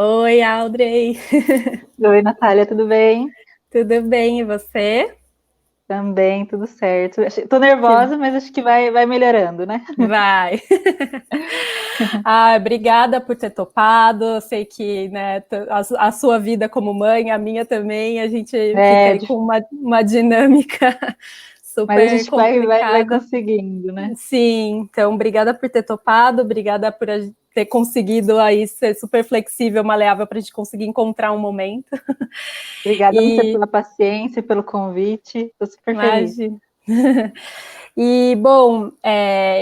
Oi, Audrey. Oi, Natália, tudo bem? Tudo bem, e você? Também, tudo certo. Tô Que nervosa, mas acho que vai melhorando, né? vai. Obrigada por ter topado. Eu sei que, né, a sua vida como mãe, a minha também, a gente fica É, aí com uma dinâmica mas a super gente vai complicada. conseguindo, né? Sim, então obrigada por ter topado, obrigada por ter conseguido aí ser super flexível, maleável para a gente conseguir encontrar um momento. Obrigada a você E pela paciência, pelo convite. Tô super feliz. imagina. E, bom,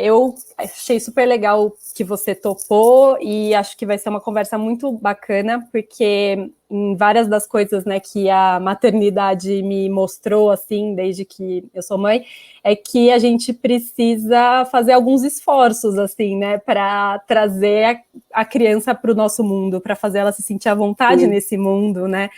eu achei super legal que você topou e acho que vai ser uma conversa muito bacana, porque em várias das coisas, né, que a maternidade me mostrou, assim, desde que eu sou mãe, é que a gente precisa fazer alguns esforços, assim, né, para trazer a criança para o nosso mundo, para fazer ela se sentir à vontade Sim. nesse mundo, né?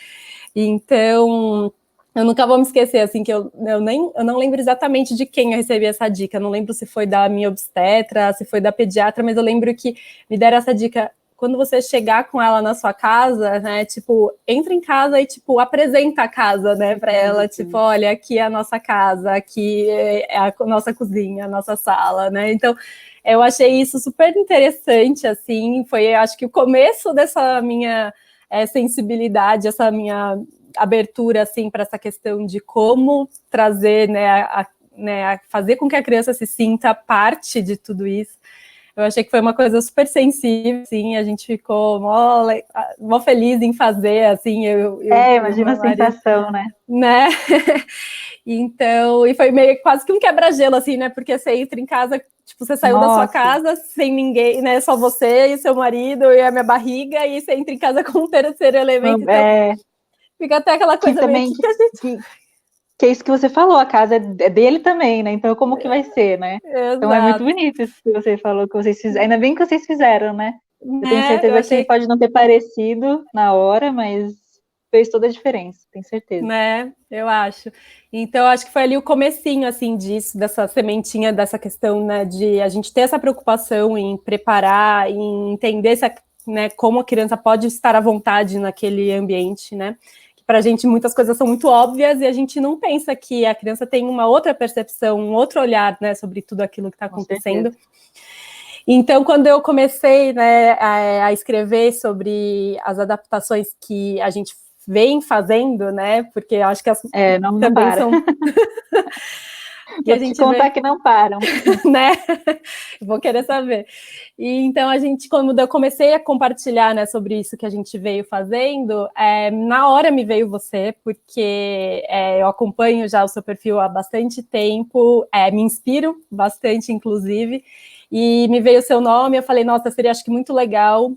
Então, eu nunca vou me esquecer, assim, que eu não lembro exatamente de quem eu recebi essa dica. Eu não lembro se foi da minha obstetra, se foi da pediatra, mas eu lembro que me deram essa dica. Quando você chegar com ela na sua casa, né, tipo, entra em casa e, tipo, apresenta a casa, né, para ela, tipo, Sim. olha, aqui é a nossa casa, aqui é a nossa cozinha, a nossa sala, né, então eu achei isso super interessante, assim, foi, acho que o começo dessa minha sensibilidade, essa minha abertura assim para essa questão de como trazer, né, fazer com que a criança se sinta parte de tudo isso. Eu achei que foi uma coisa super sensível, assim, a gente ficou mó feliz em fazer, assim, eu Imagina a meu marido, sensação, né? né? Então, e foi meio quase que um quebra-gelo, assim, né? Porque você entra em casa, tipo, você saiu da sua Nossa, casa sem ninguém, né? Só você e seu marido e a minha barriga, e você entra em casa com um terceiro elemento, então é, fica até aquela que coisa meio também que a gente. que, que é isso que você falou, a casa é dele também, né? Então, como que vai ser, né? Então, é muito Exato. bonito isso que você falou, que vocês fizeram. Ainda bem que vocês fizeram, né? Eu tenho Né? Eu certeza que achei, pode não ter parecido na hora, mas fez toda a diferença, tenho certeza. né? Eu acho. Então, acho que foi ali o comecinho, assim, disso, dessa sementinha, dessa questão, né, de a gente ter essa preocupação em preparar, em entender né, como a criança pode estar à vontade naquele ambiente, né? Para a gente muitas coisas são muito óbvias e a gente não pensa que a criança tem uma outra percepção, um outro olhar, né, sobre tudo aquilo que está Com acontecendo. certeza. Então, quando eu comecei, né, a escrever sobre as adaptações que a gente vem fazendo, né, porque eu acho que as Não também para. são que a Vou te gente contar vê, que não param. né? Vou querer saber. E então a gente, quando eu comecei a compartilhar, né, sobre isso que a gente veio fazendo, na hora me veio você, porque eu acompanho já o seu perfil há bastante tempo, me inspiro bastante, inclusive, e me veio o seu nome. Eu falei, nossa, seria acho que muito legal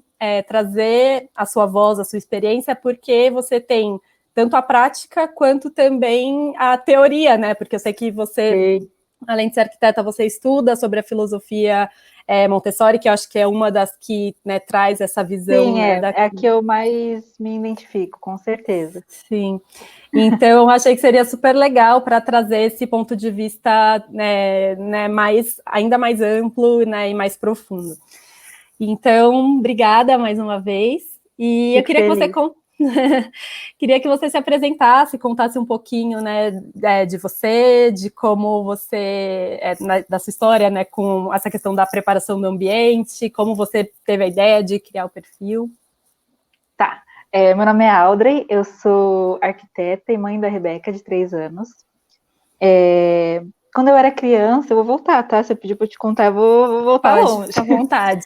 trazer a sua voz, a sua experiência, porque você tem tanto a prática quanto também a teoria, né? Porque eu sei que você, Sei. além de ser arquiteta, você estuda sobre a filosofia Montessori, que eu acho que é uma das que, né, traz essa visão, Sim, né, é a que eu mais me identifico, com certeza. sim. Então, eu achei que seria super legal para trazer esse ponto de vista, né, ainda mais amplo, né, e mais profundo. Então, obrigada mais uma vez. E eu Fico queria que você feliz. queria que você se apresentasse, contasse um pouquinho, né, de você, de como você, da sua história, né, com essa questão da preparação do ambiente, como você teve a ideia de criar o perfil. Tá. Meu nome é Audrey, eu sou arquiteta e mãe da Rebeca, de 3 anos. Quando eu era criança, eu vou voltar, tá? Se eu pedir pra eu te contar, eu vou voltar Pode, longe. fica à vontade.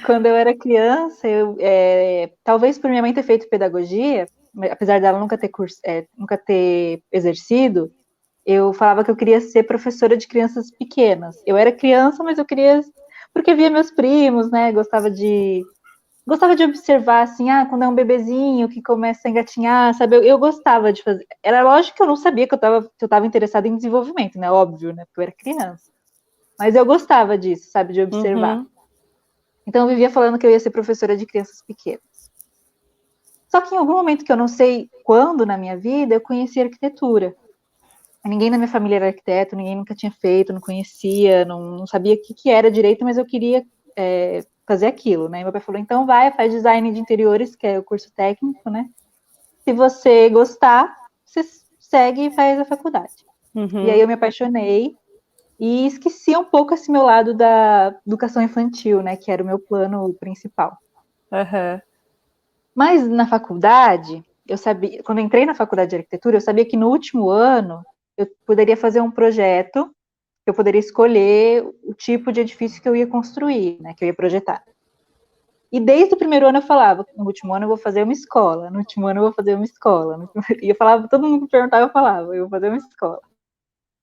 Quando eu era criança, talvez por minha mãe ter feito pedagogia, apesar dela nunca ter exercido, eu falava que eu queria ser professora de crianças pequenas. Eu era criança, mas eu queria, porque via meus primos, né? Gostava de observar, assim, quando é um bebezinho que começa a engatinhar, sabe? Eu gostava de fazer. Era lógico que eu não sabia que eu tava interessada em desenvolvimento, né? Óbvio, né? Porque eu era criança. Mas eu gostava disso, sabe? De observar. Uhum, Então eu vivia falando que eu ia ser professora de crianças pequenas. Só que em algum momento que eu não sei quando na minha vida, eu conheci arquitetura. Ninguém na minha família era arquiteto, ninguém nunca tinha feito, não conhecia, não sabia o que era direito, mas eu queria fazer aquilo, né? E meu pai falou, então faz design de interiores, que é o curso técnico, né? Se você gostar, você segue e faz a faculdade. E aí eu me apaixonei e esqueci um pouco esse meu lado da educação infantil, né? Que era o meu plano principal. Mas na faculdade, eu sabia, quando eu entrei na faculdade de arquitetura, eu sabia que no último ano eu poderia fazer um projeto, eu poderia escolher o tipo de edifício que eu ia construir, né? Que eu ia projetar. E desde o primeiro ano eu falava, no último ano eu vou fazer uma escola, no último ano eu vou fazer uma escola. E eu falava, todo mundo me perguntava, eu falava, eu vou fazer uma escola.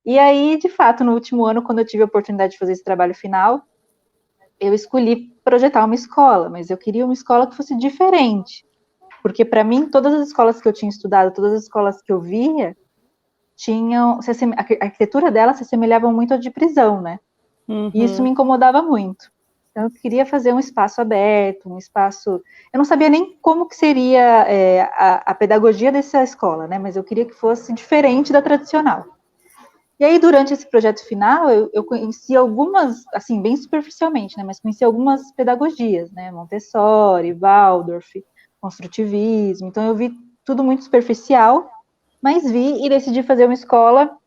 E aí, de fato, no último ano, quando eu tive a oportunidade de fazer esse trabalho final, eu escolhi projetar uma escola, mas eu queria uma escola que fosse diferente. Porque, para mim, todas as escolas que eu tinha estudado, todas as escolas que eu via, a arquitetura delas se assemelhava muito à de prisão, né? E isso me incomodava muito. Então, eu queria fazer um espaço aberto, um espaço... Eu não sabia nem como que seria a pedagogia dessa escola, né? Mas eu queria que fosse diferente da tradicional. E aí, durante esse projeto final, eu conheci algumas, assim, bem superficialmente, né? Mas conheci algumas pedagogias, né? Montessori, Waldorf, construtivismo. Então, eu vi tudo muito superficial, mas vi e decidi fazer uma escola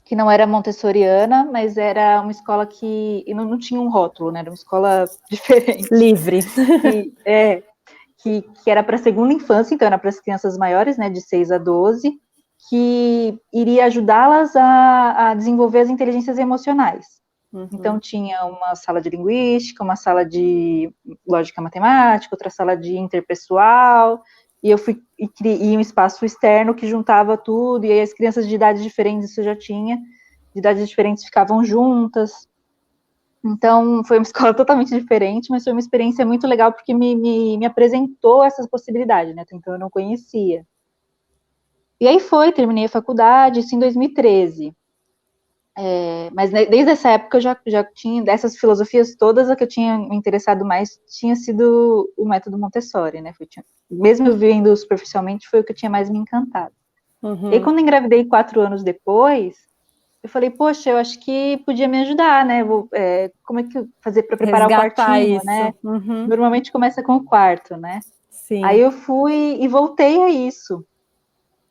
que não era montessoriana, mas era uma escola que não tinha um rótulo, né? Era uma escola diferente. Livre. Que era para a segunda infância, então era para as crianças maiores, né, de 6 a 12, que iria ajudá-las a desenvolver as inteligências emocionais. Então tinha uma sala de linguística, uma sala de lógica matemática, outra sala de interpessoal, e eu fui e um espaço externo que juntava tudo, e aí as crianças de idades diferentes, isso eu já tinha, de idades diferentes ficavam juntas. Então, foi uma escola totalmente diferente, mas foi uma experiência muito legal, porque me apresentou essas possibilidades, né? Então, eu não conhecia. E aí terminei a faculdade, isso em 2013. Mas desde essa época eu já tinha, dessas filosofias todas, a que eu tinha me interessado mais tinha sido o método Montessori, né? Mesmo eu vendo superficialmente, foi o que eu tinha mais me encantado. E aí, quando engravidei 4 anos depois, eu falei, poxa, eu acho que podia me ajudar, né? Como é que fazer para preparar o quartinho, isso, né? Normalmente começa com o quarto, né? Sim. Aí eu fui e voltei a isso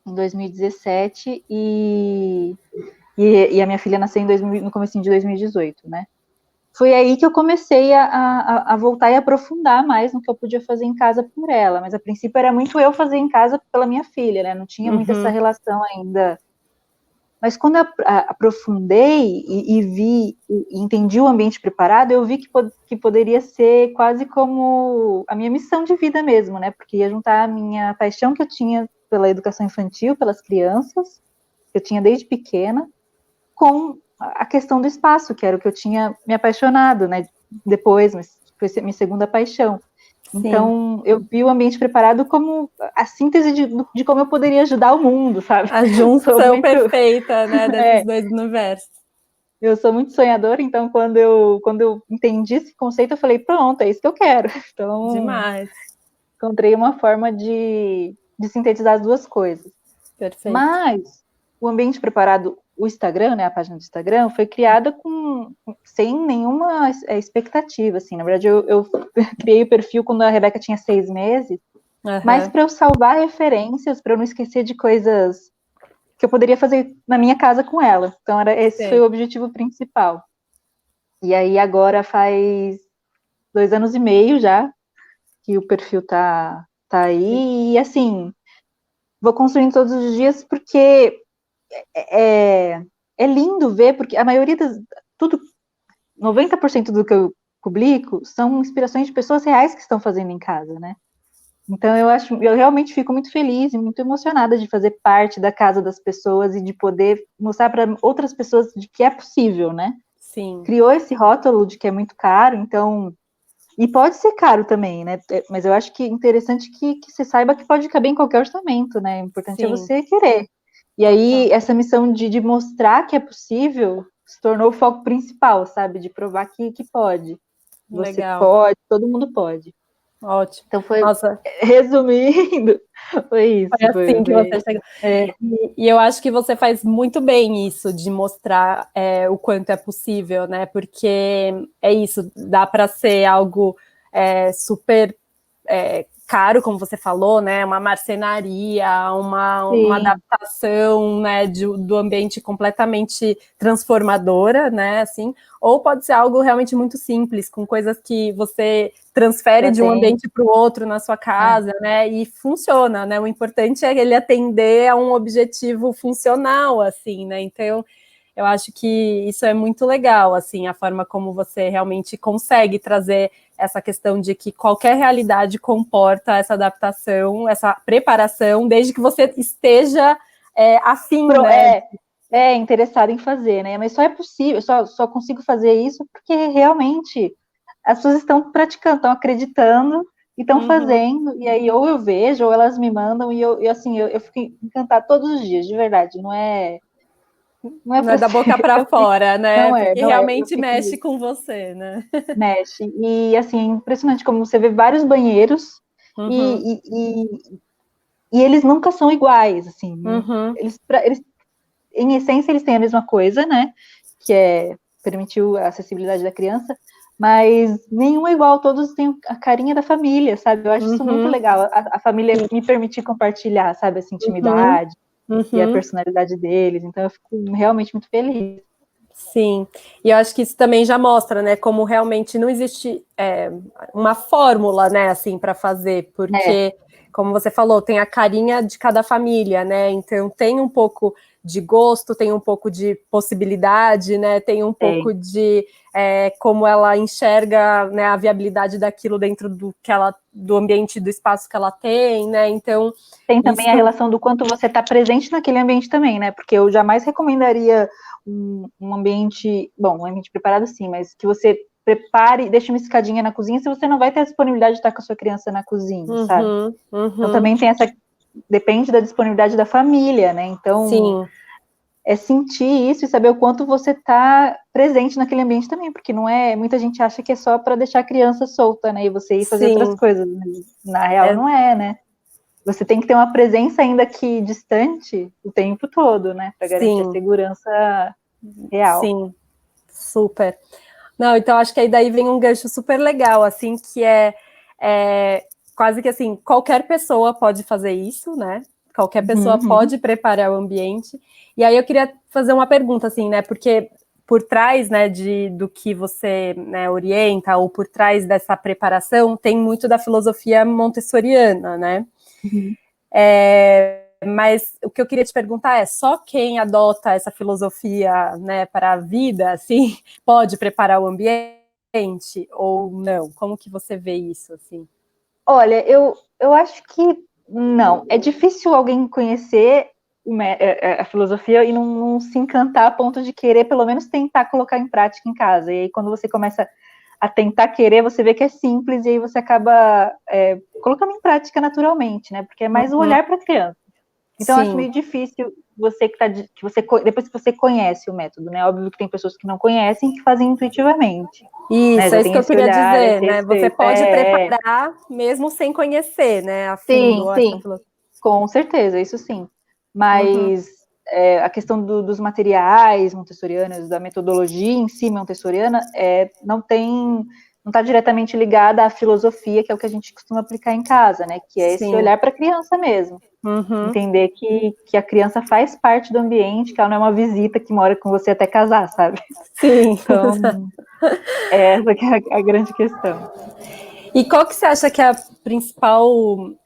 em 2017 e a minha filha nasceu no comecinho de 2018, né? Foi aí que eu comecei a voltar e aprofundar mais no que eu podia fazer em casa por ela, mas a princípio era muito eu fazer em casa pela minha filha, né? Não tinha muito essa relação ainda. Mas quando eu aprofundei e vi e entendi o ambiente preparado, eu vi que poderia ser quase como a minha missão de vida mesmo, né? Porque ia juntar a minha paixão que eu tinha pela educação infantil, pelas crianças, que eu tinha desde pequena, com a questão do espaço, que era o que eu tinha me apaixonado, né? Depois, mas foi minha segunda paixão. Sim. Então, eu vi o ambiente preparado como a síntese de como eu poderia ajudar o mundo, sabe? A junção perfeita, né, desses dois universos. Eu sou muito sonhadora, então quando eu entendi esse conceito, eu falei, pronto, é isso que eu quero. Então, demais. Encontrei uma forma de sintetizar as duas coisas. Perfeito. Mas o ambiente preparado, o Instagram, né, a página do Instagram, foi criada sem nenhuma expectativa, assim. Na verdade, eu criei o perfil quando a Rebeca tinha 6 meses, mas para eu salvar referências, para eu não esquecer de coisas que eu poderia fazer na minha casa com ela. Então, esse foi o objetivo principal. E aí, agora faz 2 anos e meio já que o perfil tá aí, e assim, vou construindo todos os dias, porque é lindo ver, porque a maioria 90% do que eu publico são inspirações de pessoas reais que estão fazendo em casa, né? Então eu realmente fico muito feliz e muito emocionada de fazer parte da casa das pessoas e de poder mostrar para outras pessoas de que é possível, né? Sim. Criou esse rótulo de que é muito caro, então... E pode ser caro também, né? Mas eu acho que é interessante que você saiba que pode caber em qualquer orçamento, né? O importante é você querer. E aí, essa missão de mostrar que é possível se tornou o foco principal, sabe? De provar que pode. Você pode, todo mundo pode. Ótimo. Então foi, resumindo, foi isso. Foi assim que você chegou. E eu acho que você faz muito bem isso, de mostrar o quanto é possível, né? Porque é isso, dá para ser algo super caro, como você falou, né? Uma marcenaria, uma adaptação, né, do ambiente completamente transformadora, né? Assim, ou pode ser algo realmente muito simples, com coisas que você transfere de um ambiente para o outro na sua casa, né? E funciona, né? O importante é ele atender a um objetivo funcional, assim, né? Então, eu acho que isso é muito legal, assim, a forma como você realmente consegue trazer essa questão de que qualquer realidade comporta essa adaptação, essa preparação, desde que você esteja afim, né? Interessado em fazer, né? Mas só é possível, só consigo fazer isso porque realmente as pessoas estão praticando, estão acreditando e estão fazendo, e aí ou eu vejo, ou elas me mandam, e eu fico encantada todos os dias, de verdade, não é da boca para fora, né? Porque não é, realmente mexe com você, né? Mexe. E assim, é impressionante como você vê vários banheiros e eles nunca são iguais, assim. Eles, em essência, eles têm a mesma coisa, né? Que é permitir a acessibilidade da criança, mas nenhum é igual, todos têm a carinha da família, sabe? Eu acho isso muito legal, a família me permitir compartilhar, sabe, essa intimidade e a personalidade deles, então eu fico realmente muito feliz. Sim, e eu acho que isso também já mostra, né, como realmente não existe uma fórmula, né, assim, para fazer, porque, como você falou, tem a carinha de cada família, né, então tem um pouco de gosto, tem um pouco de possibilidade, né, tem um pouco de como ela enxerga, né, a viabilidade daquilo dentro do ambiente, do espaço que ela tem, né, então... Tem também a relação do quanto você está presente naquele ambiente também, né, porque eu jamais recomendaria um ambiente, um ambiente preparado sim, mas que você prepare, deixe uma escadinha na cozinha se você não vai ter a disponibilidade de estar com a sua criança na cozinha, sabe? Então também tem depende da disponibilidade da família, né? Então, é sentir isso e saber o quanto você está presente naquele ambiente também, porque não é, muita gente acha que é só para deixar a criança solta, né? E você ir fazer outras coisas, na real não é, né? Você tem que ter uma presença ainda que distante o tempo todo, né? Para garantir a segurança real. Sim, super. Não, então acho que aí daí vem um gancho super legal, assim, que é quase que assim, qualquer pessoa pode fazer isso, né? Qualquer pessoa pode preparar o ambiente. E aí eu queria fazer uma pergunta, assim, né? Porque por trás, né, do que você, né, orienta, ou por trás dessa preparação, tem muito da filosofia montessoriana, né? Mas o que eu queria te perguntar é, só quem adota essa filosofia, né, para a vida, assim, pode preparar o ambiente ou não? Como que você vê isso, assim? Olha, eu acho que não. É difícil alguém conhecer a filosofia e não se encantar a ponto de querer, pelo menos, tentar colocar em prática em casa. E aí, quando você começa a tentar querer, você vê que é simples e aí você acaba colocando em prática naturalmente, né? Porque é mais o olhar para a criança. Então, eu acho meio difícil depois que você conhece o método, né? Óbvio que tem pessoas que não conhecem e que fazem intuitivamente. Isso, né? é isso que eu queria dizer, né? Você Respeito. pode preparar mesmo sem conhecer, né? A fundo essa filosofia. Com certeza, isso sim. Mas a questão dos materiais montessorianos, da metodologia em si montessoriana, não está diretamente ligada à filosofia, que é o que a gente costuma aplicar em casa, né? Que é esse olhar para a criança mesmo. Entender que a criança faz parte do ambiente, que ela não é uma visita que mora com você até casar, sabe? Sim. Então, essa que é a grande questão. E qual que você acha que é a principal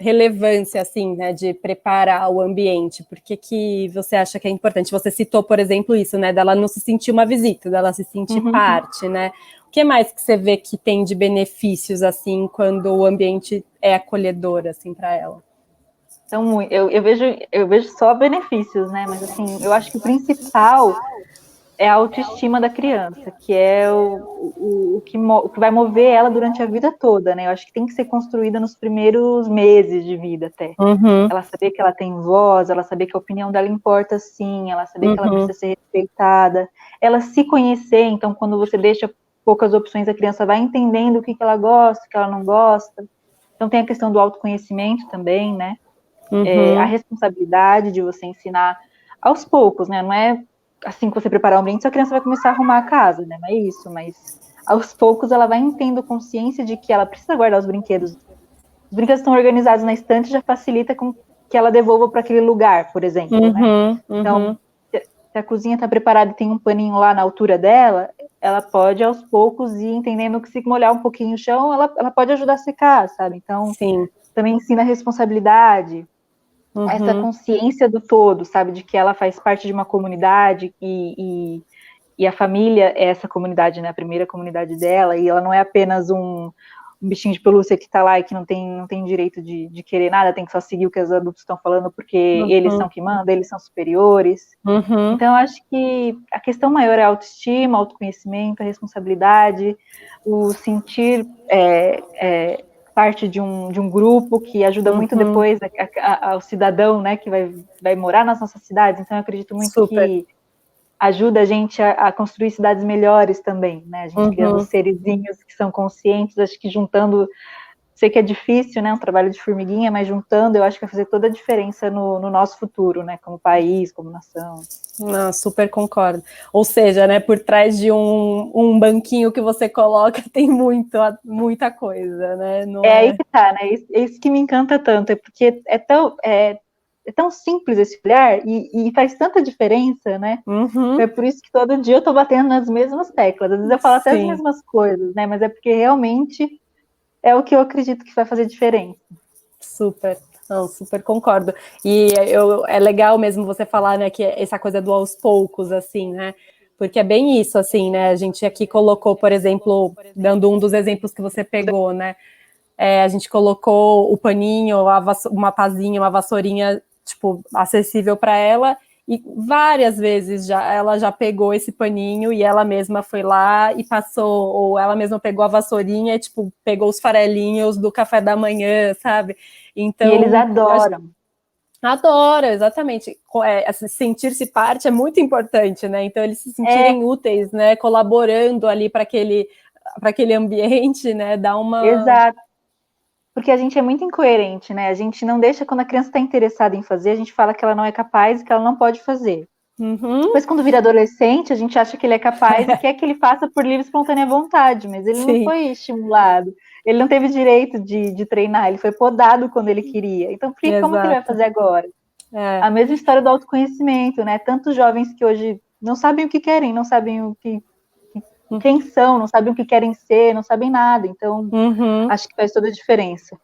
relevância, assim, né, de preparar o ambiente? Por que você acha que é importante? Você citou, por exemplo, isso, né, dela não se sentir uma visita, dela se sentir parte, né? O que mais que você vê que tem de benefícios, assim, quando o ambiente é acolhedor, assim, para ela? Então, eu vejo só benefícios, né? Mas, assim, eu acho que o principal é a autoestima da criança, que é o que vai mover ela durante a vida toda, né? Eu acho que tem que ser construída nos primeiros meses de vida até. Ela saber que ela tem voz, ela saber que a opinião dela importa sim, ela saber que ela precisa ser respeitada, ela se conhecer, então quando você deixa poucas opções, a criança vai entendendo o que ela gosta, o que ela não gosta. Então tem a questão do autoconhecimento também, né? A responsabilidade de você ensinar aos poucos, né? Não é assim que você preparar o ambiente, a criança vai começar a arrumar a casa, né? Não é isso, mas aos poucos ela vai tendo consciência de que ela precisa guardar os brinquedos. Os brinquedos estão organizados na estante, já facilita com que ela devolva para aquele lugar, por exemplo, né? Então, se a cozinha está preparada e tem um paninho lá na altura dela, ela pode aos poucos ir entendendo que se molhar um pouquinho o chão, ela pode ajudar a secar, sabe? Então, sim, também ensina a responsabilidade, essa consciência do todo, sabe? De que ela faz parte de uma comunidade e a família é essa comunidade, né? A primeira comunidade dela, e ela não é apenas um bichinho de pelúcia que tá lá e que não tem direito de querer nada, tem que só seguir o que os adultos estão falando, porque eles são que mandam, eles são superiores. Então, eu acho que a questão maior é a autoestima, autoconhecimento, a responsabilidade, o sentir parte de um grupo que ajuda muito depois ao cidadão, né, que vai morar nas nossas cidades. Então, eu acredito muito que ajuda a gente a construir cidades melhores também, né? A gente criando serizinhos que são conscientes, acho que juntando, sei que é difícil, né? Um trabalho de formiguinha, mas juntando, eu acho que vai fazer toda a diferença no nosso futuro, né? Como país, como nação. Não, super concordo. Ou seja, né, por trás de um banquinho que você coloca tem muita coisa, né? Não aí que tá, né? É isso que me encanta tanto, é porque é tão simples esse olhar e faz tanta diferença, né? É por isso que todo dia eu tô batendo nas mesmas teclas. Às vezes eu falo até as mesmas coisas, né? Mas é porque realmente é o que eu acredito que vai fazer diferença. Super. Não, super concordo. E é legal mesmo você falar, né, que essa coisa do aos poucos, assim, né? Porque é bem isso, assim, né? A gente aqui colocou, por exemplo, dando um dos exemplos que você pegou, né? A gente colocou o paninho, uma pazinha, uma vassourinha, tipo, acessível para ela, e várias vezes ela já pegou esse paninho e ela mesma foi lá e passou, ou ela mesma pegou a vassourinha e, tipo, pegou os farelinhos do café da manhã, sabe? Então, e eles adoram. Adoro, exatamente. Sentir-se parte é muito importante, né? Então, eles se sentirem úteis, né? Colaborando ali para aquele ambiente, né? Dá uma... Exato. Porque a gente é muito incoerente, né? A gente não deixa, quando a criança está interessada em fazer, a gente fala que ela não é capaz e que ela não pode fazer. Depois, quando vira adolescente, a gente acha que ele é capaz e quer que ele faça por livre e espontânea vontade, mas ele não foi estimulado. Ele não teve direito de treinar, ele foi podado quando ele queria. Então, como que ele vai fazer agora? A mesma história do autoconhecimento, né? Tantos jovens que hoje não sabem o que querem, não sabem quem são, não sabem o que querem ser, não sabem nada. Então, acho que faz toda a diferença.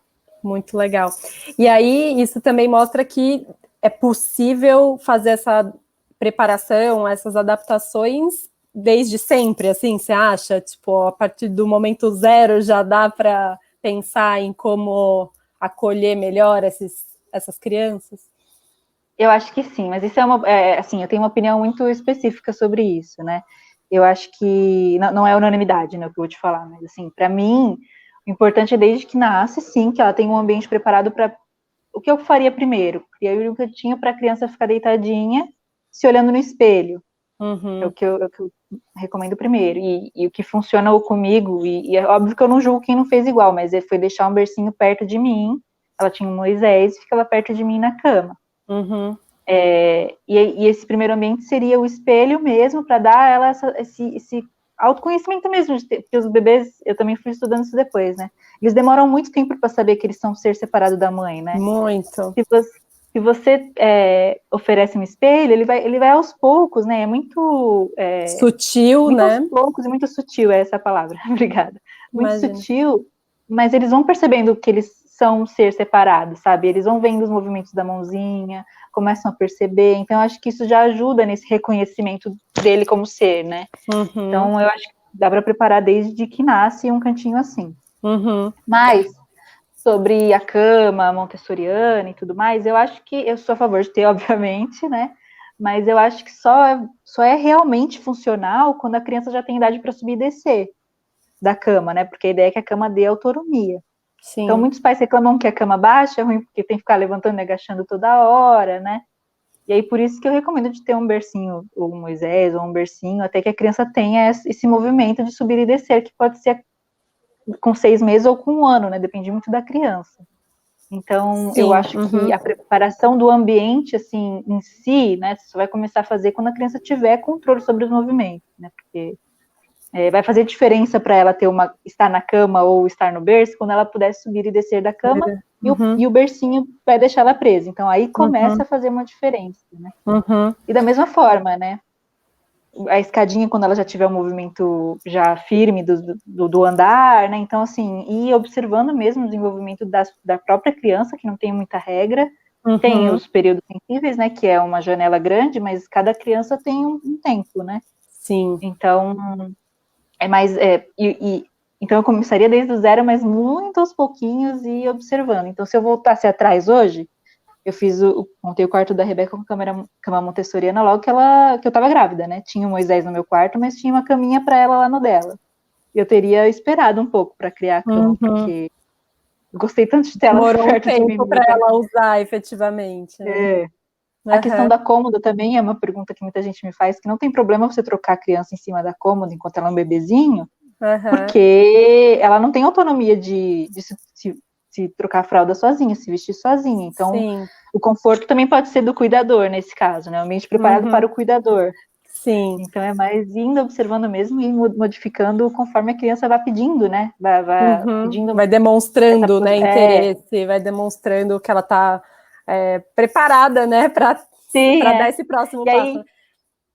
Muito legal. E aí, isso também mostra que é possível fazer essa preparação, essas adaptações desde sempre, assim, você acha? Tipo, a partir do momento zero já dá para pensar em como acolher melhor essas crianças? Eu acho que sim, mas isso assim, eu tenho uma opinião muito específica sobre isso, né? Eu acho que não é unanimidade, né, o que eu vou te falar, mas assim, para mim, o importante é desde que nasce, sim, que ela tenha um ambiente preparado para o que eu faria primeiro. E aí o que eu tinha para a criança ficar deitadinha, se olhando no espelho. É o que eu recomendo primeiro. E o que funcionou comigo, e é óbvio que eu não julgo quem não fez igual, mas foi deixar um bercinho perto de mim. Ela tinha um Moisés e ficava perto de mim na cama. E esse primeiro ambiente seria o espelho mesmo, para dar a ela esse autoconhecimento mesmo, porque os bebês, eu também fui estudando isso depois, né? Eles demoram muito tempo para saber que eles são um ser separado da mãe, né? Muito. Se você oferece um espelho, ele vai aos poucos, né? É muito sutil, muito né? Aos poucos e muito sutil, é essa a palavra. Obrigada. Muito Imagina. sutil, mas eles vão percebendo que eles são um ser separado, sabe? Eles vão vendo os movimentos da mãozinha, começam a perceber. Então, eu acho que isso já ajuda nesse reconhecimento dele como ser, né? Então, eu acho que dá para preparar desde que nasce um cantinho assim. Mas sobre a cama montessoriana e tudo mais, eu acho que eu sou a favor de ter, obviamente, né? Mas eu acho que só é realmente funcional quando a criança já tem idade para subir e descer da cama, né? Porque a ideia é que a cama dê autonomia. Sim. Então, muitos pais reclamam que a cama baixa é ruim porque tem que ficar levantando e agachando toda hora, né? E aí, por isso que eu recomendo de ter um bercinho, ou um Moisés, ou um bercinho, até que a criança tenha esse movimento de subir e descer, que pode ser com 6 meses ou com 1 ano, né? Depende muito da criança. Então, eu acho que a preparação do ambiente, assim, em si, né? Você vai começar a fazer quando a criança tiver controle sobre os movimentos, né? Porque vai fazer diferença para ela estar na cama ou estar no berço quando ela puder subir e descer da cama e o bercinho vai deixar ela presa. Então aí começa a fazer uma diferença, né? E da mesma forma, né? A escadinha, quando ela já tiver um movimento já firme do andar, né? Então, assim, ir observando mesmo o desenvolvimento da própria criança, que não tem muita regra. Tem os períodos sensíveis, né? Que é uma janela grande, mas cada criança tem um tempo, né? Sim. Então, então eu começaria desde o zero, mas muito aos pouquinhos e observando. Então, se eu voltasse atrás hoje, eu montei o quarto da Rebeca com cama montessoriana logo que eu estava grávida, né? Tinha o Moisés no meu quarto, mas tinha uma caminha para ela lá no dela. Eu teria esperado um pouco para criar a cama, porque eu gostei tanto de ter ela perto de mim. Demorou um tempo para ela usar, efetivamente. Né? A questão da cômoda também é uma pergunta que muita gente me faz, que não tem problema você trocar a criança em cima da cômoda enquanto ela é um bebezinho, porque ela não tem autonomia de se trocar a fralda sozinha, se vestir sozinha. Então, o conforto também pode ser do cuidador, nesse caso, né? O ambiente preparado para o cuidador. Sim. Então, é mais indo observando mesmo e modificando conforme a criança vai pedindo, né? Vai pedindo. Vai demonstrando, né, interesse, vai demonstrando que ela está preparada, né, para dar esse próximo passo. Aí,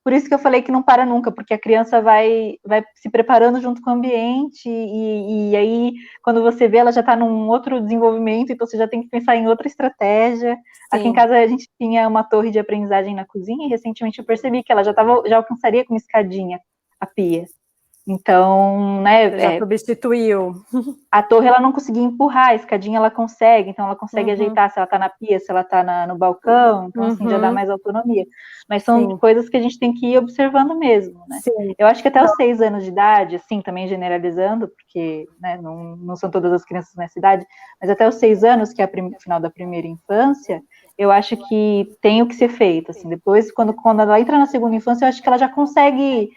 por isso que eu falei que não para nunca, porque a criança vai se preparando junto com o ambiente, e aí, quando você vê, ela já está num outro desenvolvimento, então você já tem que pensar em outra estratégia. Sim. Aqui em casa a gente tinha uma torre de aprendizagem na cozinha, e recentemente eu percebi que ela já alcançaria com uma escadinha a pia. Então, né... Você já substituiu. A torre, ela não conseguia empurrar, a escadinha ela consegue, então ela consegue ajeitar se ela tá na pia, se ela tá no balcão, então assim, já dá mais autonomia. Mas são coisas que a gente tem que ir observando mesmo, né? Sim. Eu acho que até os 6 anos de idade, assim, também generalizando, porque né, não são todas as crianças nessa idade, mas até os 6 anos, que é o final da primeira infância, eu acho que tem o que ser feito, assim, depois, quando ela entra na segunda infância, eu acho que ela já consegue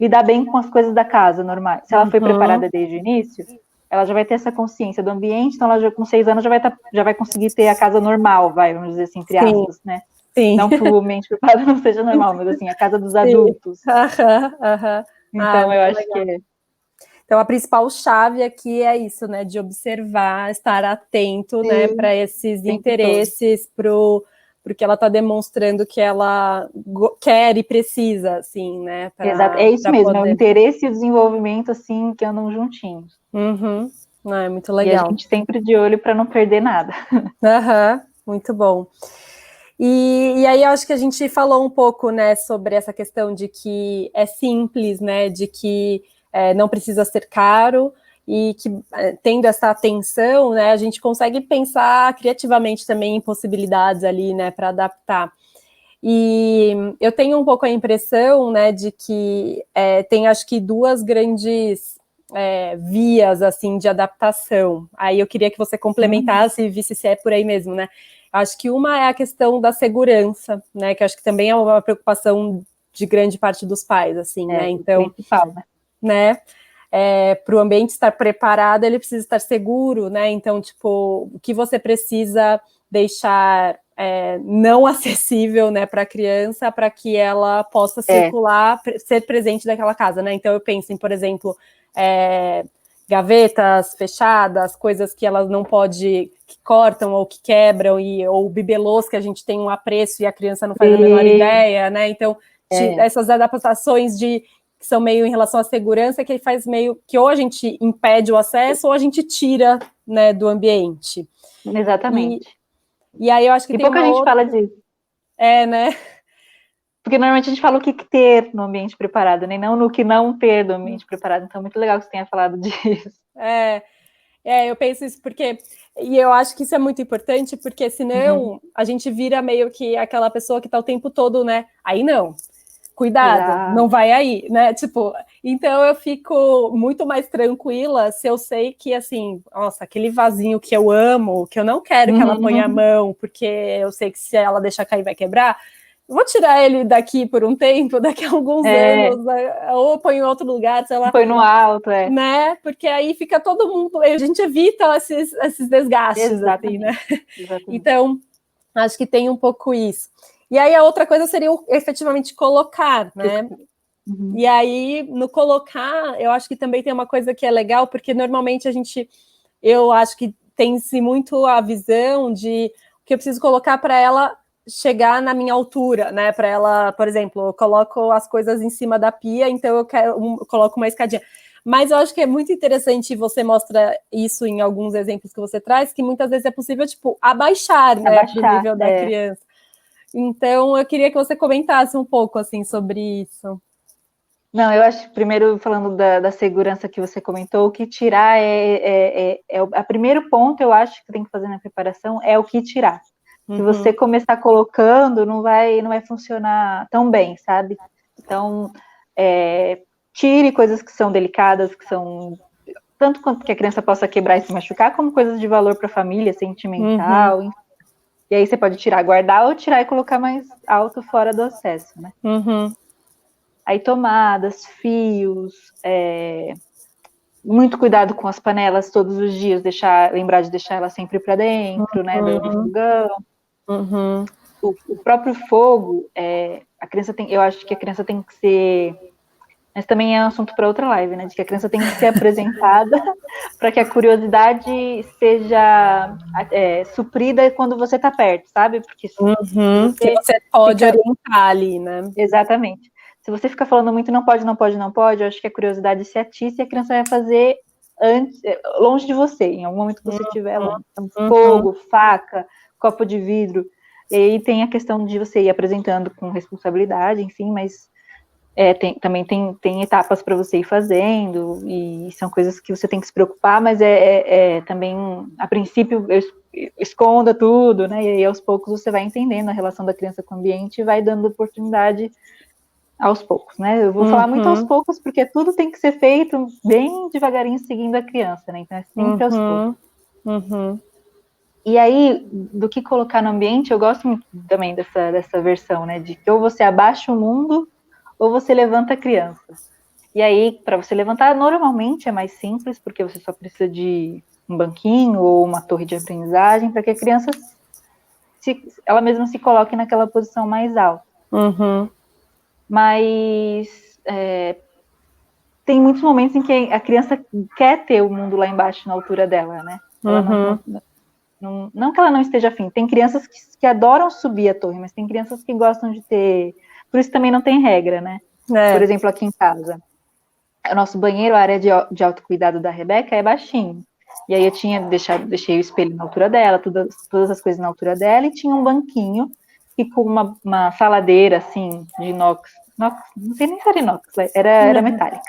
lidar bem com as coisas da casa normais. Se ela foi preparada desde o início, ela já vai ter essa consciência do ambiente, então ela já, com 6 anos já vai conseguir ter a casa normal, vamos dizer assim, entre aspas, né? Sim. Não que o ambiente preparado não seja normal, mas assim, a casa dos adultos. Então, eu acho que... Então, a principal chave aqui é isso, né? De observar, estar atento, né? Para esses interesses, porque ela está demonstrando que ela quer e precisa, assim, né? Exato, é isso mesmo, é o interesse e o desenvolvimento, assim, que andam juntinhos. Não, é muito legal. E a gente sempre de olho para não perder nada. Muito bom. E aí eu acho que a gente falou um pouco, né, sobre essa questão de que é simples, né, de que não precisa ser caro, e que tendo essa atenção, né, a gente consegue pensar criativamente também em possibilidades ali, né, para adaptar. E eu tenho um pouco a impressão, né, de que tem, acho que, duas grandes vias, assim, de adaptação. Aí eu queria que você complementasse e visse se é por aí mesmo, né. Acho que uma é a questão da segurança, né, que acho que também é uma preocupação de grande parte dos pais, assim, né, então... Principal, né, para o ambiente estar preparado, ele precisa estar seguro, né? Então, tipo, o que você precisa deixar não acessível, né, para a criança, para que ela possa circular, ser presente naquela casa, né? Então, eu penso em, por exemplo, gavetas fechadas, coisas que elas não podem, que cortam ou que quebram, ou bibelôs que a gente tem um apreço e a criança não faz a menor ideia, né? Então, essas adaptações que são meio em relação à segurança, que faz meio que ou a gente impede o acesso ou a gente tira, né, do ambiente. Exatamente. E aí eu acho que tem pouca gente fala disso. Né? Porque normalmente a gente fala o que ter no ambiente preparado, nem não no que não ter no ambiente preparado. Então é muito legal que você tenha falado disso. Eu penso isso porque... E eu acho que isso é muito importante, porque senão a gente vira meio que aquela pessoa que tá o tempo todo, né? Aí não. Cuidado, não vai aí, né? Tipo, então eu fico muito mais tranquila se eu sei que, assim, nossa, aquele vasinho que eu amo, que eu não quero que ela ponha a mão, porque eu sei que se ela deixar cair vai quebrar, vou tirar ele daqui por um tempo, daqui a alguns anos, ou põe em outro lugar, sei lá. Põe no alto, né? Porque aí fica todo mundo, a gente evita esses desgastes, assim, né? Exatamente. Então, acho que tem um pouco isso. E aí a outra coisa seria efetivamente colocar, né? E aí, no colocar, eu acho que também tem uma coisa que é legal, porque normalmente eu acho que tem-se muito a visão de que eu preciso colocar para ela chegar na minha altura, né? Para ela, por exemplo, eu coloco as coisas em cima da pia, então eu coloco uma escadinha. Mas eu acho que é muito interessante, você mostra isso em alguns exemplos que você traz, que muitas vezes é possível, tipo, abaixar, né, para o nível da criança. Então, eu queria que você comentasse um pouco, assim, sobre isso. Não, eu acho, primeiro, falando da segurança que você comentou, o que tirar o primeiro ponto, eu acho, que tem que fazer na preparação, é o que tirar. Se você começar colocando, não vai funcionar tão bem, sabe? Então, tire coisas que são delicadas, que são tanto quanto que a criança possa quebrar e se machucar, como coisas de valor para a família, sentimental, enfim. E aí você pode tirar, guardar, ou tirar e colocar mais alto fora do acesso, né? Aí tomadas, fios, muito cuidado com as panelas todos os dias, lembrar de deixar elas sempre para dentro, né, do fogão. O próprio fogo, eu acho que a criança tem que ser, mas também é um assunto para outra live, né, de que a criança tem que ser apresentada para que a curiosidade seja suprida quando você está perto, sabe? Porque que você pode orientar ali, né? Exatamente. Se você ficar falando muito não pode, não pode, não pode, eu acho que a curiosidade se atiça e a criança vai fazer longe de você, em algum momento que você estiver longe. Então, fogo, faca, copo de vidro. E aí tem a questão de você ir apresentando com responsabilidade, enfim, mas também tem etapas para você ir fazendo, e são coisas que você tem que se preocupar, mas também, a princípio, esconda tudo, né? E aí aos poucos você vai entendendo a relação da criança com o ambiente e vai dando oportunidade aos poucos, né? Eu vou falar muito aos poucos, porque tudo tem que ser feito bem devagarinho, seguindo a criança, né? Então é sempre aos poucos. E aí, do que colocar no ambiente, eu gosto muito também dessa versão, né? De que ou você abaixa o mundo, ou você levanta a criança. E aí, para você levantar, normalmente é mais simples, porque você só precisa de um banquinho ou uma torre de aprendizagem, para que a criança ela mesma se coloque naquela posição mais alta. Mas tem muitos momentos em que a criança quer ter o mundo lá embaixo, na altura dela, né? Não que ela não esteja afim. Tem crianças que adoram subir a torre, mas tem crianças que gostam de ter... Por isso também não tem regra, né? Por exemplo, aqui em casa, o nosso banheiro, a área de autocuidado da Rebeca é baixinho. E aí eu deixei o espelho na altura dela, todas as coisas na altura dela, e tinha um banquinho e com uma saladeira, assim, de inox, não sei nem se era inox, era metálica.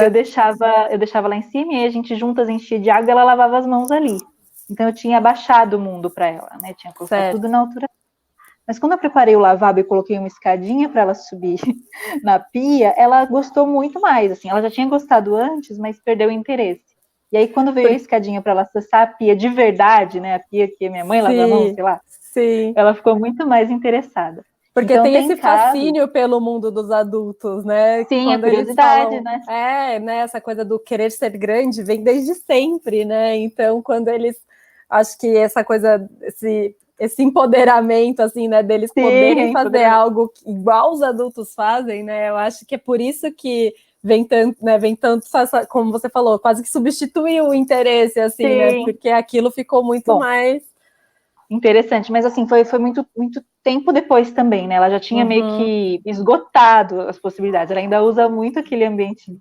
Eu deixava lá em cima, e aí a gente juntas enchia de água e ela lavava as mãos ali. Então eu tinha abaixado o mundo para ela, né? Tinha colocado tudo na altura. Mas quando eu preparei o lavabo e coloquei uma escadinha para ela subir na pia, ela gostou muito mais, assim. Ela já tinha gostado antes, mas perdeu o interesse. E aí, quando veio a escadinha para ela acessar a pia de verdade, né? A pia que minha mãe lava a mão, sei lá. Ela ficou muito mais interessada. Porque então, tem esse fascínio pelo mundo dos adultos, né? Sim, quando a curiosidade, eles falam, né? Essa coisa do querer ser grande vem desde sempre, né? Então, quando eles... Acho que essa coisa, esse empoderamento, assim, né? Deles poderem fazer algo igual os adultos fazem, né? Eu acho que é por isso que vem tanto, né? Como você falou, quase que substituiu o interesse, assim, né? Porque aquilo ficou muito mais... Interessante, mas assim, foi muito, muito tempo depois também, né? Ela já tinha meio que esgotado as possibilidades. Ela ainda usa muito aquele ambiente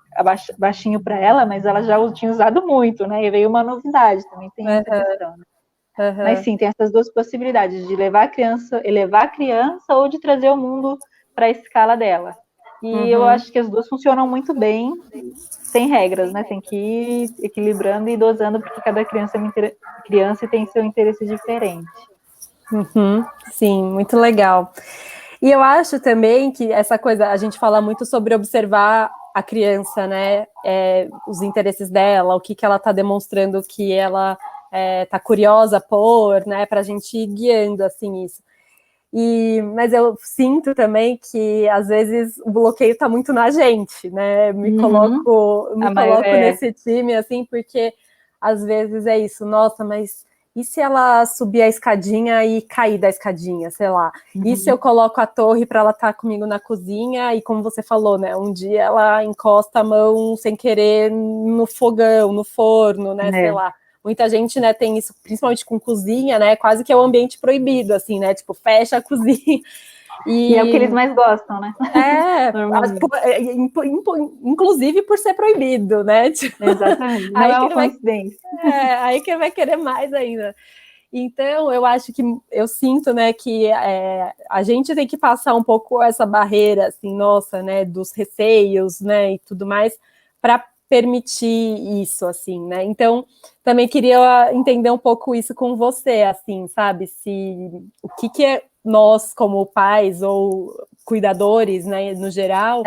baixinho para ela, mas ela já tinha usado muito, né? E veio uma novidade, também tem essa questão, né? Mas sim, tem essas duas possibilidades, de elevar a criança ou de trazer o mundo para a escala dela. E eu acho que as duas funcionam muito bem, sem regras, né? Tem que ir equilibrando e dosando, porque cada criança tem seu interesse diferente. Sim, muito legal. E eu acho também que essa coisa, a gente fala muito sobre observar a criança, né? Os interesses dela, o que ela está demonstrando que ela está curiosa por, né? Para a gente ir guiando, assim, isso. Mas eu sinto também que, às vezes, o bloqueio está muito na gente, né? Me coloco nesse time, assim, porque, às vezes, é isso. Nossa, mas E se ela subir a escadinha e cair da escadinha, sei lá? E se eu coloco a torre para ela estar comigo na cozinha e, como você falou, né? Um dia ela encosta a mão sem querer no fogão, no forno, né? Sei lá. Muita gente, né, tem isso, principalmente com cozinha, né? Quase que é um ambiente proibido, assim, né? Tipo, fecha a cozinha. E é o que eles mais gostam, né? Inclusive por ser proibido, né? Tipo, exatamente, não é uma coincidência. Aí que vai querer mais ainda. Então, eu acho que, eu sinto, né, que a gente tem que passar um pouco essa barreira, assim, nossa, né, dos receios, né, e tudo mais, para permitir isso, assim, né? Então, também queria entender um pouco isso com você, assim, sabe? O que é nós, como pais ou cuidadores, né, no geral,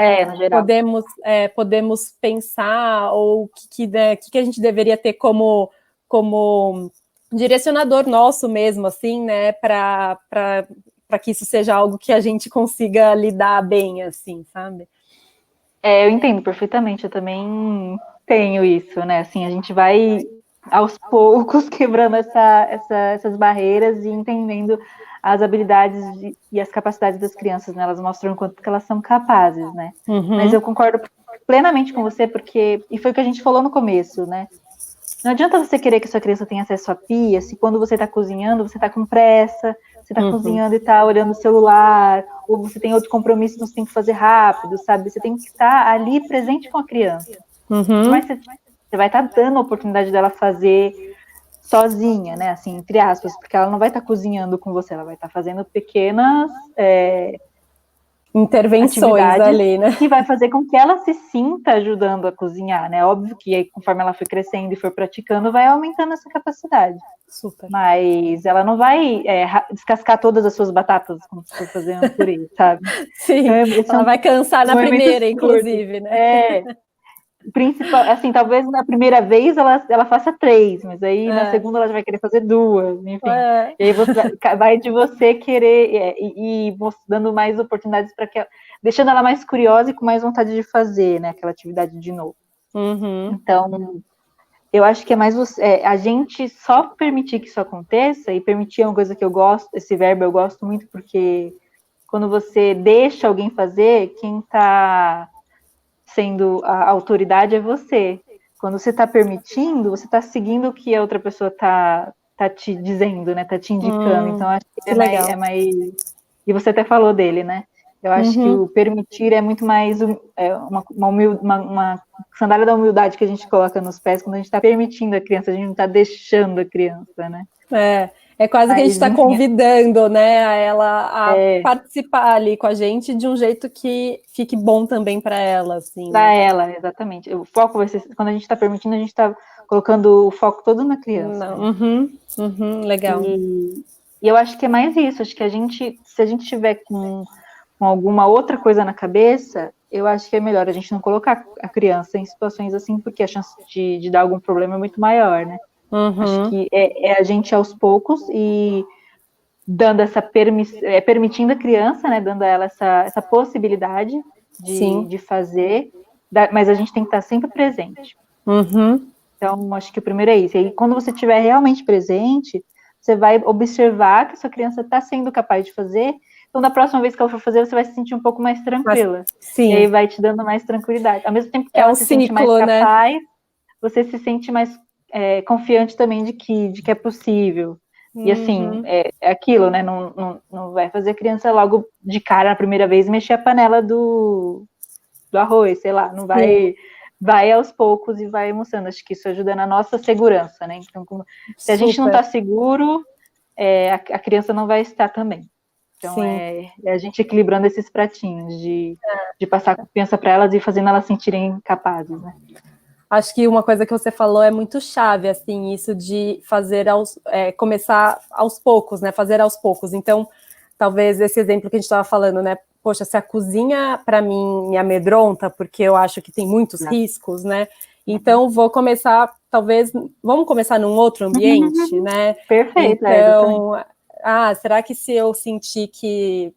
podemos pensar, ou o que a gente deveria ter como direcionador nosso mesmo, assim, né, para que isso seja algo que a gente consiga lidar bem, assim, sabe? Eu entendo perfeitamente, eu também tenho isso, né, assim, a gente vai aos poucos quebrando essas barreiras e entendendo as habilidades e as capacidades das crianças, né, elas mostram o quanto que elas são capazes, né, mas eu concordo plenamente com você, e foi o que a gente falou no começo, né, não adianta você querer que sua criança tenha acesso à pia, se quando você está cozinhando, você está com pressa, você está cozinhando e está olhando o celular, ou você tem outro compromisso, então você tem que fazer rápido, sabe? Você tem que estar ali presente com a criança. Mas você vai estar dando a oportunidade dela fazer sozinha, né? Assim, entre aspas, porque ela não vai estar cozinhando com você, ela vai estar fazendo pequenas intervenções ali, né? Que vai fazer com que ela se sinta ajudando a cozinhar, né? Óbvio que aí, conforme ela for crescendo e for praticando, vai aumentando essa capacidade. Super. Mas ela não vai descascar todas as suas batatas como se for fazer um purê, sabe? Sim, ela vai cansar na primeira, inclusive, né? Principal, assim, talvez na primeira vez ela faça 3, mas aí na segunda ela já vai querer fazer 2, enfim. E aí vai de você querer ir dando mais oportunidades para que deixando ela mais curiosa e com mais vontade de fazer, né, aquela atividade de novo. Então, eu acho que é mais a gente só permitir que isso aconteça, e permitir é uma coisa que eu gosto, esse verbo eu gosto muito, porque quando você deixa alguém fazer, quem está sendo a autoridade é você. Quando você está permitindo, você está seguindo o que a outra pessoa está te dizendo, né? Está te indicando. Então, acho que é mais. E você até falou dele, né? Eu acho que o permitir é muito mais uma sandália da humildade que a gente coloca nos pés quando a gente está permitindo a criança, a gente não está deixando a criança, né? É quase que a gente está convidando, né, a ela a participar ali com a gente de um jeito que fique bom também para ela, assim. Para ela, exatamente. O foco vai ser, quando a gente está permitindo, a gente está colocando o foco todo na criança. Né? Legal. E eu acho que é mais isso. Acho que se a gente tiver com alguma outra coisa na cabeça, eu acho que é melhor a gente não colocar a criança em situações assim, porque a chance de dar algum problema é muito maior, né? Acho que é a gente aos poucos e dando permitindo a criança, né? Dando a ela essa possibilidade de fazer, mas a gente tem que estar sempre presente. Então, acho que o primeiro é isso. E quando você estiver realmente presente, você vai observar que a sua criança está sendo capaz de fazer. Então, da próxima vez que ela for fazer, você vai se sentir um pouco mais tranquila. E aí vai te dando mais tranquilidade. Ao mesmo tempo que ela se sente mais capaz, você se sente mais confiante também de que é possível. E assim, é aquilo, né? Não vai fazer a criança logo de cara na primeira vez mexer a panela do arroz, sei lá, não vai. Vai aos poucos e vai mostrando. Acho que isso ajuda na nossa segurança, né? Então, se a gente não está seguro, a criança não vai estar também. Então, é a gente equilibrando esses pratinhos de passar confiança para elas e fazendo elas sentirem capazes, né? Acho que uma coisa que você falou é muito chave, assim, isso de fazer começar aos poucos, né? Fazer aos poucos. Então, talvez esse exemplo que a gente estava falando, né? Poxa, se a cozinha, para mim, me amedronta, porque eu acho que tem muitos riscos, né? Então, vamos começar num outro ambiente, né? Perfeito. Então, será que se eu sentir que,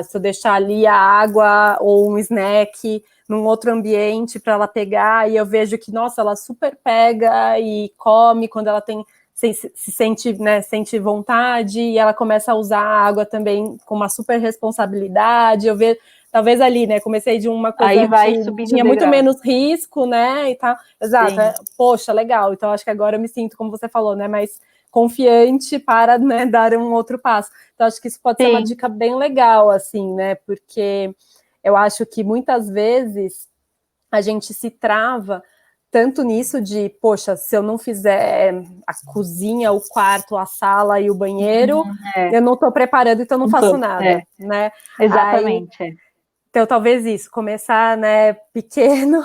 se eu deixar ali a água ou um snack num outro ambiente para ela pegar, e eu vejo que, nossa, ela super pega e come quando ela tem se sente, né, sente vontade, e ela começa a usar a água também com uma super responsabilidade. Eu vejo, talvez ali, né, comecei de uma coisa Aí vai que subindo tinha o muito degrau. menos risco, né, e tal. Exato, poxa, legal. Então, acho que agora eu me sinto, como você falou, né, mais confiante para, né, dar um outro passo. Então, acho que isso pode ser uma dica bem legal, assim, né, porque eu acho que muitas vezes a gente se trava tanto nisso de, poxa, se eu não fizer a cozinha, o quarto, a sala e o banheiro, eu não estou preparando, então não faço nada, né? Exatamente. Aí, então, talvez isso, começar, né, pequeno,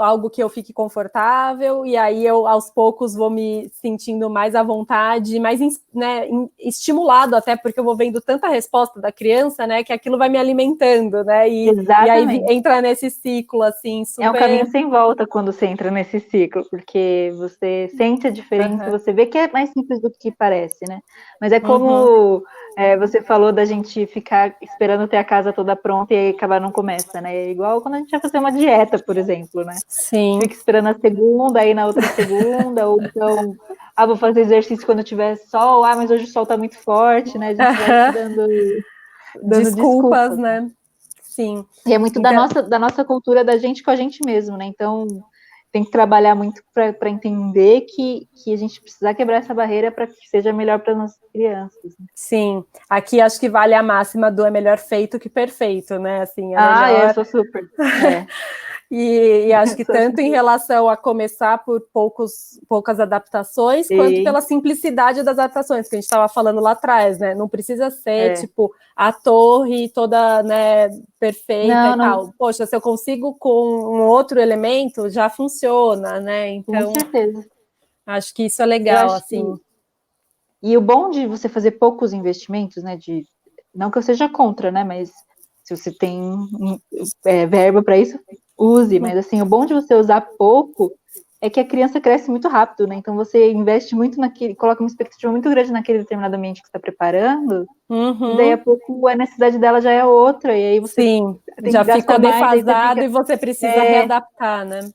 algo que eu fique confortável, e aí eu, aos poucos, vou me sentindo mais à vontade, mais, né, estimulado até, porque eu vou vendo tanta resposta da criança, né, que aquilo vai me alimentando, né, e aí entra nesse ciclo, assim, super... É um caminho sem volta quando você entra nesse ciclo, porque você sente a diferença, você vê que é mais simples do que parece, né? Mas é como você falou da gente ficar esperando ter a casa toda pronta e aí acabar não começa, né? É igual quando a gente vai fazer uma dieta, por exemplo, né? Sim. Fica esperando a segunda, aí na outra segunda, ou então, vou fazer exercício quando tiver sol, mas hoje o sol tá muito forte, né? A gente vai dando desculpas, né? Sim. E é muito então... da nossa cultura, da gente com a gente mesmo, né? Então, tem que trabalhar muito para entender que a gente precisa quebrar essa barreira para que seja melhor para nossas crianças. Né? Sim, aqui acho que vale a máxima do é melhor feito que perfeito, né? Assim, eu sou super. E acho que tanto em relação a começar por poucas adaptações, quanto pela simplicidade das adaptações, que a gente estava falando lá atrás, né? Não precisa ser, tipo, a torre toda, né, perfeita tal. Poxa, se eu consigo com um outro elemento, já funciona, né? Então, com certeza. Acho que isso é legal, assim. E o bom de você fazer poucos investimentos, né? Não que eu seja contra, né? Mas se você tem verba para isso, use. Mas assim, o bom de você usar pouco é que a criança cresce muito rápido, né? Então você investe muito coloca uma expectativa muito grande naquele determinado ambiente que você está preparando, e daí a pouco a necessidade dela já é outra, e aí você tem já que ficou mais, defasado e você precisa readaptar, né?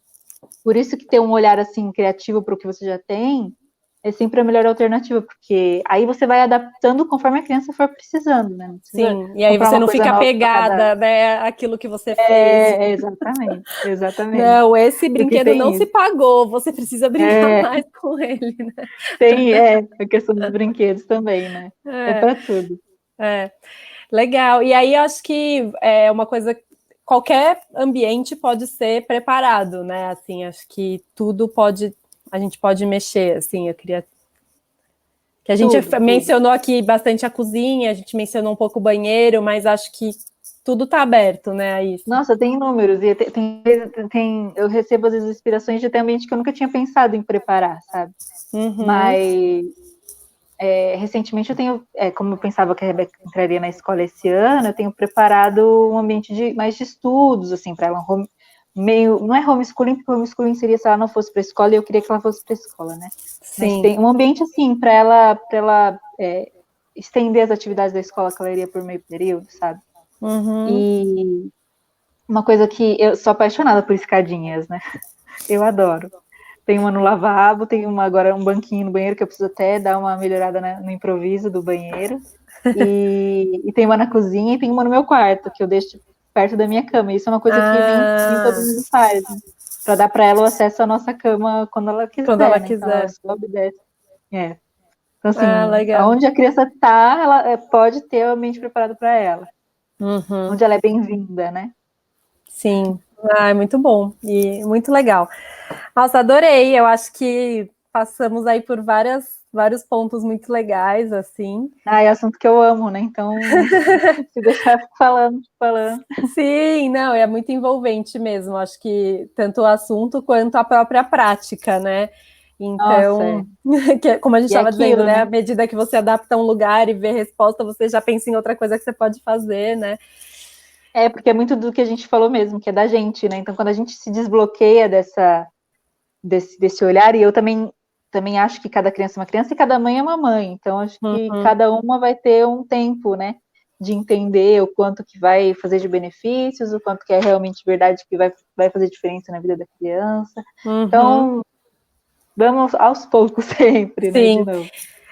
Por isso que ter um olhar assim criativo para o que você já tem é sempre a melhor alternativa, porque aí você vai adaptando conforme a criança for precisando, né? Sim, e aí você não fica apegada, né, àquilo que você fez. Exatamente. Não, esse brinquedo não se pagou, você precisa brincar mais com ele, né? Tem, a questão dos brinquedos também, né? É para tudo. Legal. E aí eu acho que é uma coisa, qualquer ambiente pode ser preparado, né? Assim, acho que a gente pode mexer, assim, eu queria... Que a gente mencionou aqui bastante a cozinha, a gente mencionou um pouco o banheiro, mas acho que tudo está aberto, né, a isso. Nossa, tem inúmeros, e eu recebo às vezes inspirações de ter ambiente que eu nunca tinha pensado em preparar, sabe? Mas recentemente eu tenho, como eu pensava que a Rebeca entraria na escola esse ano, eu tenho preparado um ambiente mais de estudos, assim, para ela, não é homeschooling, porque homeschooling seria se ela não fosse para a escola, e eu queria que ela fosse para a escola, né? Sim. Mas tem um ambiente, assim, para ela estender as atividades da escola que ela iria por meio período, sabe? E uma coisa que eu sou apaixonada por escadinhas, né? Eu adoro. Tem uma no lavabo, tem agora um banquinho no banheiro que eu preciso até dar uma melhorada no improviso do banheiro. E tem uma na cozinha e tem uma no meu quarto, que eu deixo perto da minha cama. Isso é uma coisa que nem todo mundo faz, né? Para dar para ela o acesso à nossa cama quando ela quiser. Então ela sobe e desce. Então, assim, onde a criança está, ela pode ter o ambiente preparado para ela. Onde ela é bem-vinda, né? Sim. É muito bom e muito legal. Nossa, adorei. Eu acho que passamos aí por vários pontos muito legais, assim. É assunto que eu amo, né? Então, se deixar falando. Sim, não, é muito envolvente mesmo. Acho que tanto o assunto quanto a própria prática, né? Então, como a gente estava dizendo, né? À medida que você adapta um lugar e vê resposta, você já pensa em outra coisa que você pode fazer, né? Porque é muito do que a gente falou mesmo, que é da gente, né? Então, quando a gente se desbloqueia desse olhar, e eu também acho que cada criança é uma criança e cada mãe é uma mãe. Então, acho que cada uma vai ter um tempo, né? De entender o quanto que vai fazer de benefícios, o quanto que é realmente verdade que vai fazer diferença na vida da criança. Então, vamos aos poucos sempre, né, de novo.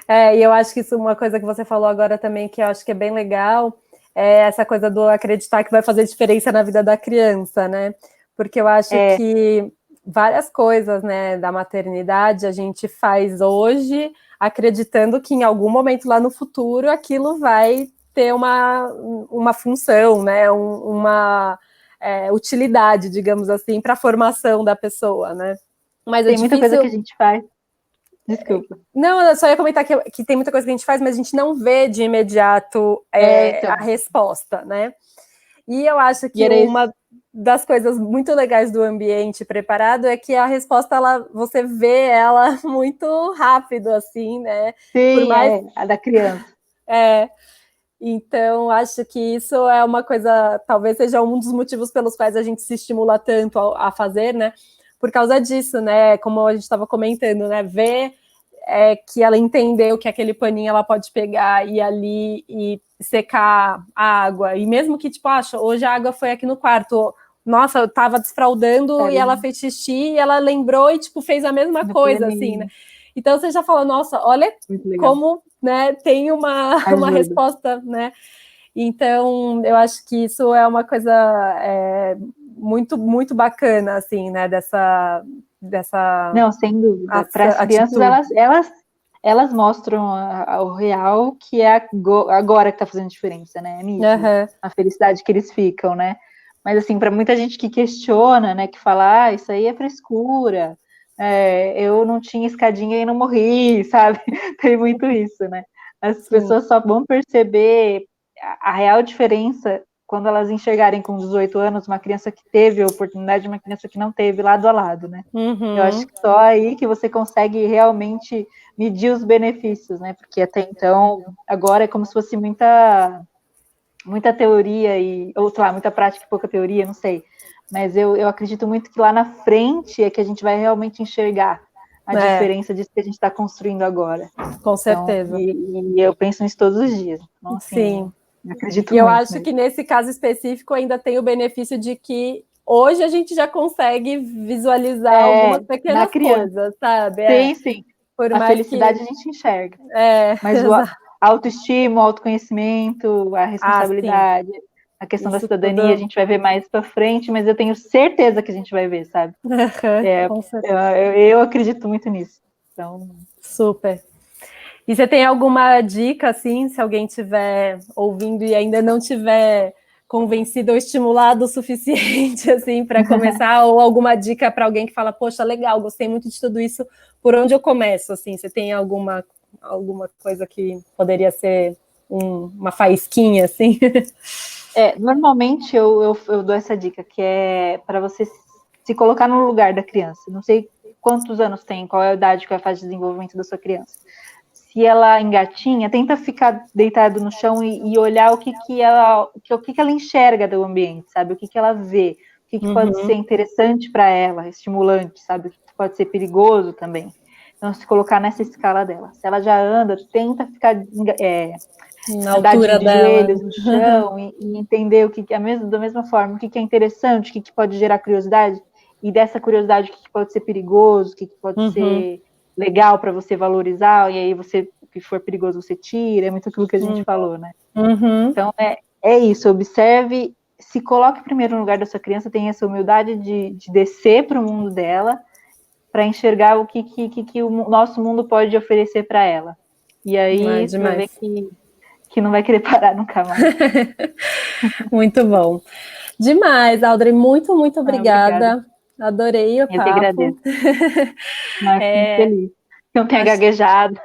E eu acho que isso, uma coisa que você falou agora também, que eu acho que é bem legal, é essa coisa do acreditar que vai fazer diferença na vida da criança, né? Porque eu acho que várias coisas, né, da maternidade a gente faz hoje, acreditando que em algum momento lá no futuro aquilo vai ter uma função, né, uma utilidade, digamos assim, para a formação da pessoa, né? Mas tem muita coisa que a gente faz. Desculpa. Não, eu só ia comentar que tem muita coisa que a gente faz, mas a gente não vê de imediato então. a resposta, né? E eu acho que uma das coisas muito legais do ambiente preparado é que a resposta, você vê ela muito rápido, assim, né? Sim, a da criança. Então, acho que isso é uma coisa, talvez seja um dos motivos pelos quais a gente se estimula tanto a fazer, né? Por causa disso, né? Como a gente estava comentando, né? Ver que ela entendeu que aquele paninho ela pode pegar e ir ali e secar a água. E mesmo que, tipo, hoje a água foi aqui no quarto. Nossa, eu tava desfraldando e ela fez xixi e ela lembrou e, tipo, fez a mesma coisa, assim, né? Então você já fala, nossa, olha como, né, tem uma resposta, né? Então, eu acho que isso é uma coisa muito, muito bacana, assim, né, dessa... Não, sem dúvida. Para as crianças, elas mostram o real, que é agora que está fazendo diferença, né? É nítido, a felicidade que eles ficam, né? Mas, assim, para muita gente que questiona, né, que fala, isso aí é frescura, eu não tinha escadinha e não morri, sabe? Tem muito isso, né? As pessoas só vão perceber a real diferença quando elas enxergarem com 18 anos uma criança que teve a oportunidade de uma criança que não teve, lado a lado, né? Eu acho que só aí que você consegue realmente medir os benefícios, né? Porque até então, agora é como se fosse muita teoria, ou sei lá, muita prática e pouca teoria, não sei. Mas eu acredito muito que lá na frente é que a gente vai realmente enxergar a diferença disso que a gente está construindo agora. Com certeza. Então, e eu penso nisso todos os dias. Então, assim, sim. Acredito e eu muito acho mesmo. que nesse caso específico ainda tem o benefício de que hoje a gente já consegue visualizar algumas pequenas coisas, sabe? Sim. Por a mais felicidade a gente enxerga. Mas o autoestima, o autoconhecimento, a responsabilidade, a questão da cidadania, a gente vai ver mais para frente, mas eu tenho certeza que a gente vai ver, sabe? Eu acredito muito nisso. Então... Super. E você tem alguma dica, assim, se alguém estiver ouvindo e ainda não tiver convencido ou estimulado o suficiente, assim, para começar, ou alguma dica para alguém que fala, poxa, legal, gostei muito de tudo isso, por onde eu começo, assim? Você tem alguma coisa que poderia ser uma faísquinha, assim? Normalmente eu dou essa dica, que é para você se colocar no lugar da criança. Não sei quantos anos tem, qual é a idade, qual é a fase de desenvolvimento da sua criança. Se ela engatinha, tenta ficar deitado no chão e olhar o que ela enxerga do ambiente, sabe? O que ela vê, o que pode ser interessante para ela, estimulante, sabe? O que pode ser perigoso também. Então, se colocar nessa escala dela. Se ela já anda, tenta ficar na altura de dela, joelhos no chão e entender o que da mesma forma, o que é interessante, o que pode gerar curiosidade, e dessa curiosidade o que pode ser perigoso, o que pode ser legal para você valorizar, e aí o que for perigoso você tira, é muito aquilo que a gente falou, né? Então é isso, observe, se coloque primeiro no lugar da sua criança, tenha essa humildade de descer para o mundo dela, para enxergar o que o nosso mundo pode oferecer para ela. E aí você vai ver que não vai querer parar nunca mais. Muito bom. Demais, Audrey, muito, muito obrigada. Adorei o papo. Eu que agradeço. Fico feliz. Não tenha gaguejado.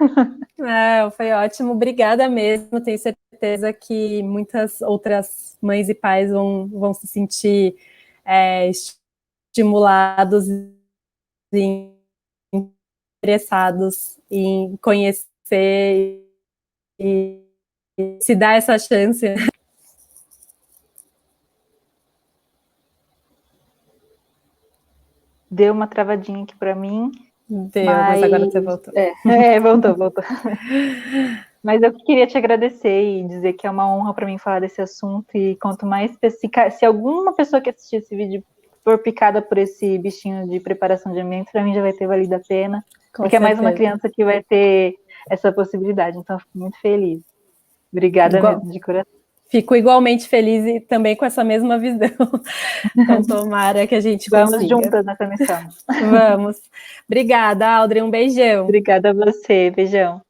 Foi ótimo, obrigada mesmo. Tenho certeza que muitas outras mães e pais vão se sentir estimulados e interessados em conhecer e se dar essa chance. Deu uma travadinha aqui para mim. Mas agora você voltou. Voltou. Mas eu queria te agradecer e dizer que é uma honra para mim falar desse assunto, e quanto mais se alguma pessoa que assistir esse vídeo for picada por esse bichinho de preparação de ambiente, para mim já vai ter valido a pena. porque é mais uma criança que vai ter essa possibilidade. Então, eu fico muito feliz. Obrigada mesmo, de coração. Fico igualmente feliz e também com essa mesma visão. Então, tomara que a gente consiga. Vamos juntas nessa missão. Vamos. Obrigada, Audrey. Um beijão. Obrigada a você. Beijão.